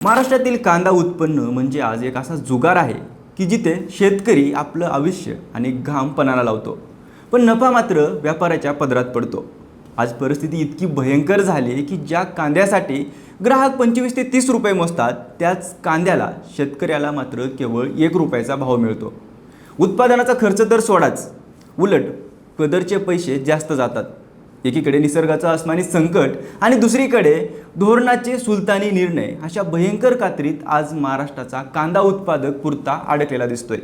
महाराष्ट्रातील कांदा उत्पन्न म्हणजे आज एक असा जुगार आहे की जिथे शेतकरी आपलं आयुष्य आणि घाम पणाला लावतो, पण नफा मात्र व्यापाऱ्याच्या पदरात पडतो। आज परिस्थिती इतकी भयंकर झाली की ज्या कांद्यासाठी ग्राहक 25 ते 30 रुपये मोजतात, त्याच कांद्याला शेतकऱ्याला मात्र केवळ 1 रुपयाचा भाव मिळतो। उत्पादनाचा खर्च तर सोडाच, उलट पदरचे पैसे जास्त जातात। एकीकडे निसर्गाचं आसमानी संकट आणि दुसरीकडे धोरणाचे सुलतानी निर्णय, अशा भयंकर कात्रीत आज महाराष्ट्राचा कांदा उत्पादक पुरता अडकलेला दिसतोय।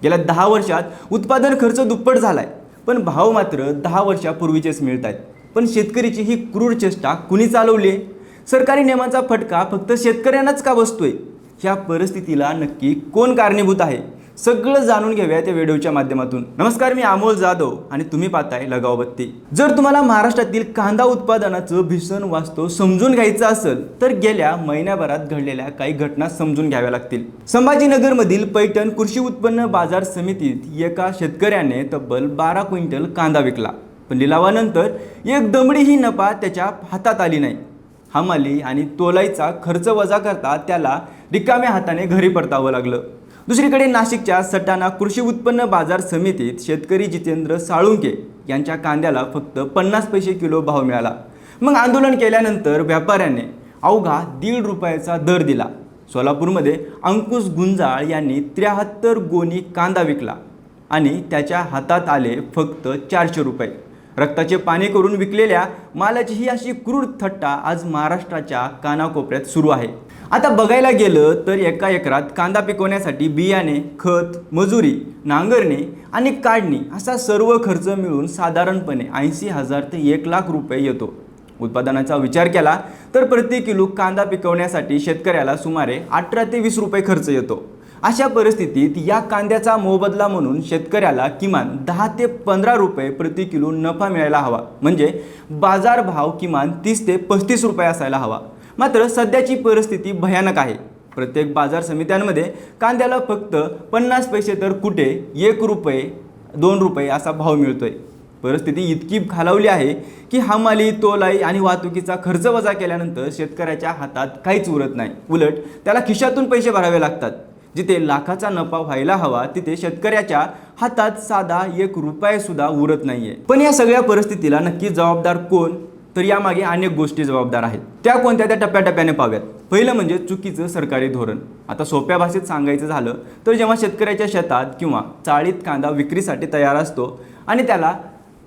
गेल्या 10 वर्षात उत्पादन खर्च दुप्पट झालाय, पण भाव मात्र 10 वर्षापूर्वीचेच मिळत आहेत। पण शेतकरीची ही क्रूर चेष्टा कुणी चालवली आहे? सरकारी नियमांचा फटका फक्त शेतकऱ्यांनाच का बसतोय? ह्या परिस्थितीला नक्की कोण कारणीभूत आहे? सगळं जाणून घेऊया त्या व्हिडिओच्या माध्यमातून। नमस्कार, मी अमोल जाधव आणि तुम्ही पाहताय लगाव बत्ती। जर तुम्हाला महाराष्ट्रातील कांदा उत्पादनाचं भीषण वास्तव समजून घ्यायचं असेल तर गेल्या महिन्याभरात घडलेल्या काही घटना समजून घ्याव्या लागतील। संभाजीनगरमधील पैठण कृषी उत्पन्न बाजार समितीत एका शेतकऱ्याने तब्बल 12 क्विंटल कांदा विकला, पण लिलावानंतर एक दमडीही नफा त्याच्या हातात आली नाही। हमाली आणि तोलाईचा खर्च वजा करता त्याला रिकाम्या हाताने घरी परतावं लागलं। दुसरीकडे नाशिकच्या सटाणा कृषी उत्पन्न बाजार समितीत शेतकरी जितेंद्र साळुंके यांच्या कांद्याला फक्त 50 पैसे किलो भाव मिळाला। मग आंदोलन केल्यानंतर व्यापाऱ्याने अवघा 1.5 रुपयाचा दर दिला। सोलापूरमध्ये अंकुश गुंजाळ यांनी 73 गोणी कांदा विकला आणि त्याच्या हातात आले फक्त 400 रुपये। रक्ताचे पाणी करून विकलेल्या मालाची ही अशी क्रूर थट्टा आज महाराष्ट्राच्या कानाकोपऱ्यात सुरू आहे। आता बघायला गेलं तर एका एकरात कांदा पिकवण्यासाठी बियाणे, खत, मजुरी, नांगरणी आणि काढणी असा सर्व खर्च मिळून साधारणपणे 80,000 ते 1 लाख रुपये येतो। उत्पादनाचा विचार केला तर प्रति किलो कांदा पिकवण्यासाठी शेतकऱ्याला सुमारे 18 ते 20 रुपये खर्च येतो। अशा परिस्थितीत या कांद्याचा मोबदला म्हणून शेतकऱ्याला किमान 10 ते 15 रुपये प्रति किलो नफा मिळायला हवा, म्हणजे बाजार भाव किमान 30 ते 35 रुपये असायला हवा। मात्र सध्याची परिस्थिती भयानक आहे। प्रत्येक बाजार समित्यांमध्ये कांद्याला फक्त 50 पैसे तर कुठे 1 रुपये 2 रुपये असा भाव मिळतोय। परिस्थिती इतकी खालावली आहे की हमाली, तोलाई आणि वाहतुकीचा खर्च वजा केल्यानंतर शेतकऱ्याच्या हातात काहीच उरत नाही, उलट त्याला खिशातून पैसे भरावे लागतात। जिथे लाखाचा नफा व्हायला हवा तिथे शेतकऱ्याच्या हातात साधा 1 रुपया सुद्धा उरत नाहीये। पण या सगळ्या परिस्थितीला नक्की जबाबदार कोण? तर यामागे अनेक गोष्टी जबाबदार आहेत। त्या कोणत्या त्या टप्प्याटप्प्याने पाहूयात। पहिलं म्हणजे चुकीचं सरकारी धोरण। आता सोप्या भाषेत सांगायचं झालं तर जेव्हा शेतकऱ्याच्या शेतात किंवा चाळीत कांदा विक्रीसाठी तयार असतो आणि त्याला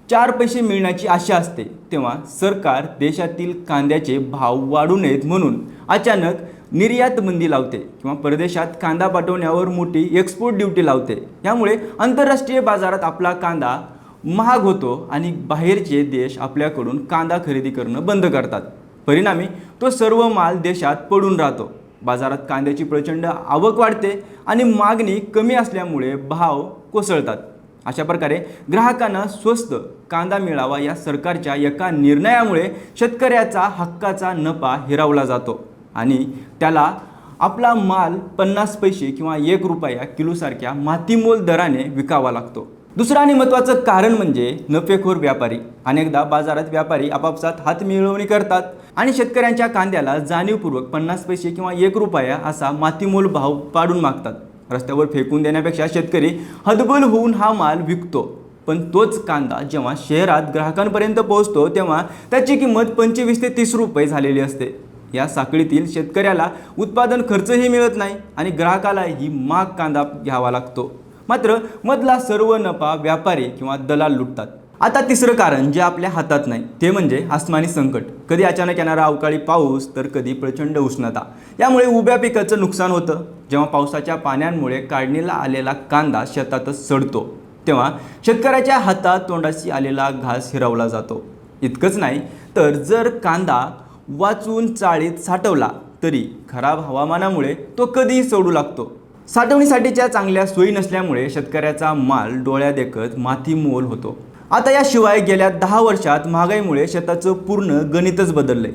4 पैसे मिळण्याची आशा असते, तेव्हा सरकार देशातील कांद्याचे भाव वाढू नयेत म्हणून अचानक निर्यात बंदी लावते किंवा परदेशात कांदा पाठवण्यावर मोठी एक्सपोर्ट ड्युटी लावते। यामुळे आंतरराष्ट्रीय बाजारात आपला कांदा महाग होतो आणि बाहेरचे देश आपल्याकडून कांदा खरेदी करणं बंद करतात। परिणामी तो सर्व माल देशात पडून राहतो। बाजारात कांद्याची प्रचंड आवक वाढते आणि मागणी कमी असल्यामुळे भाव कोसळतात। अशा प्रकारे ग्राहकांना स्वस्त कांदा मिळावा या सरकारच्या एका निर्णयामुळे शेतकऱ्याचा हक्काचा नफा हिरावला जातो आणि त्याला आपला माल 50 पैसे किंवा 1 रुपया किलोसारख्या मातीमोल दराने विकावा लागतो। दुसरं आणि महत्त्वाचं कारण म्हणजे नफेखोर व्यापारी। अनेकदा बाजारात व्यापारी आपापसात हात मिळवणी करतात आणि शेतकऱ्यांच्या कांद्याला जाणीवपूर्वक 50 पैसे किंवा 1 रुपया असा मातीमोल भाव पाडून मागतात। रस्त्यावर फेकून देण्यापेक्षा शेतकरी हतबल होऊन हा माल विकतो, पण तोच कांदा जेव्हा शहरात ग्राहकांपर्यंत पोहोचतो तेव्हा त्याची किंमत 25 ते 30 रुपये झालेली असते। या साखळीतील शेतकऱ्याला उत्पादन खर्चही मिळत नाही आणि ग्राहकालाही महाग कांदा घ्यावा लागतो। मात्र मधला सर्व नफा व्यापारी किंवा दलाल लुटतात। आता तिसरं कारण जे आपल्या हातात नाही ते म्हणजे आसमानी संकट। कधी अचानक येणारा अवकाळी पाऊस तर कधी प्रचंड उष्णता। यामुळे उभ्या पिकाचं नुकसान होतं। जेव्हा पावसाच्या पाण्यामुळे काढणीला आलेला कांदा शेतातच सडतो तेव्हा शेतकऱ्याच्या हातात तोंडाशी आलेला घास हिरावला जातो। इतकंच नाही तर जर कांदा वाचून चाळीत साठवला तरी खराब हवामानामुळे तो कधीही सडू लागतो। साठवणीसाठीच्या चांगल्या सोयी नसल्यामुळे शेतकऱ्याचा माल डोळ्यादेखत मातीमोल होतो। आता याशिवाय गेल्या 10 वर्षात महागाईमुळे शेताचं पूर्ण गणितच बदललंय।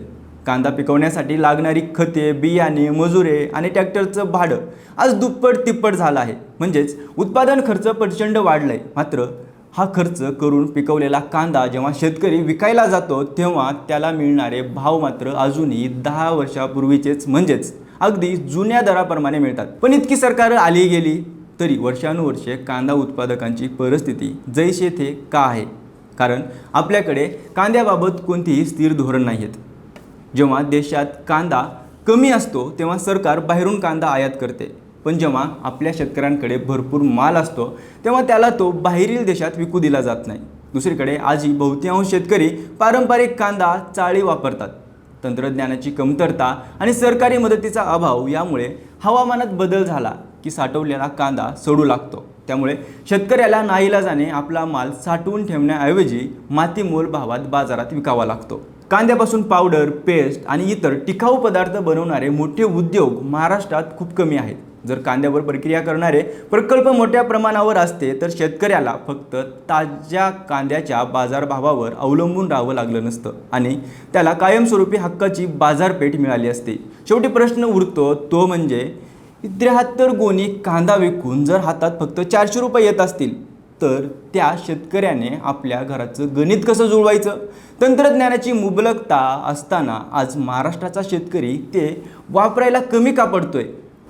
कांदा पिकवण्यासाठी लागणारी खते, बियाणे, मजुरे आणि ट्रॅक्टरचं भाडं आज दुप्पट तिप्पट झालं आहे। म्हणजेच उत्पादन खर्च प्रचंड वाढलाय। मात्र हा खर्च करून पिकवलेला कांदा जेव्हा शेतकरी विकायला जातो तेव्हा त्याला मिळणारे भाव मात्र अजूनही 10 वर्षापूर्वीचेच म्हणजेच अगदी जुन्या दराप्रमाणे मिळतात। पण इतकी सरकार आली गेली तरी वर्षानुवर्षे कांदा उत्पादकांची परिस्थिती जैसे थे का आहे? कारण आपल्याकडे कांद्याबाबत कोणतीही स्थिर धोरण नाही आहेत। जेव्हा देशात कांदा कमी असतो तेव्हा सरकार बाहेरून कांदा आयात करते, पण जेव्हा आपल्या शेतकऱ्यांकडे भरपूर माल असतो तेव्हा त्याला तो बाहेरील देशात विकू दिला जात नाही। दुसरीकडे आजही बहुतांश शेतकरी पारंपरिक कांदा चाळी वापरतात। तंत्रज्ञानाची कमतरता आणि सरकारी मदतीचा अभाव यामुळे हवामानात बदल झाला की साठवलेला कांदा सडू लागतो। त्यामुळे शेतकऱ्याला नाईलाजाने आपला माल साठवून ठेवण्याऐवजी मातीमोल भावात बाजारात विकावा लागतो। कांद्यापासून पावडर, पेस्ट आणि इतर टिकाऊ पदार्थ बनवणारे मोठे उद्योग महाराष्ट्रात खूप कमी आहेत। जर कांद्यावर प्रक्रिया करणारे प्रकल्प मोठ्या प्रमाणावर असते तर शेतकऱ्याला फक्त ताज्या कांद्याच्या बाजारभावावर अवलंबून राहावं लागलं नसतं आणि त्याला कायमस्वरूपी हक्काची बाजारपेठ मिळाली असती। शेवटी प्रश्न उरतो तो म्हणजे 73 गोणी कांदा विकून जर हातात फक्त 400 रुपये येत असतील तर त्या शेतकऱ्याने आपल्या घराचं गणित कसं जुळवायचं? तंत्रज्ञानाची मुबलकता असताना आज महाराष्ट्राचा शेतकरी ते वापरायला कमी का पडतोय?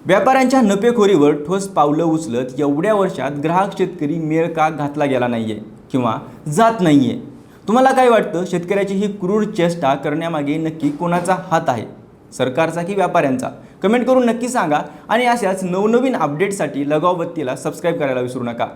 व्यापाऱ्यांच्या नफेखोरीवर ठोस पावलं उचलत एवढ्या वर्षात ग्राहक शेतकरी मेळ का घातला गेला नाहीये किंवा जात नाहीये? तुम्हाला काय वाटतं? शेतकऱ्याची ही क्रूर चेष्टा करण्यामागे नक्की कोणाचा हात आहे? सरकारचा की व्यापाऱ्यांचा? कमेंट करून नक्की सांगा आणि अशाच नवनवीन अपडेट्ससाठी लगाव बत्तीला सबस्क्राईब करायला विसरू नका।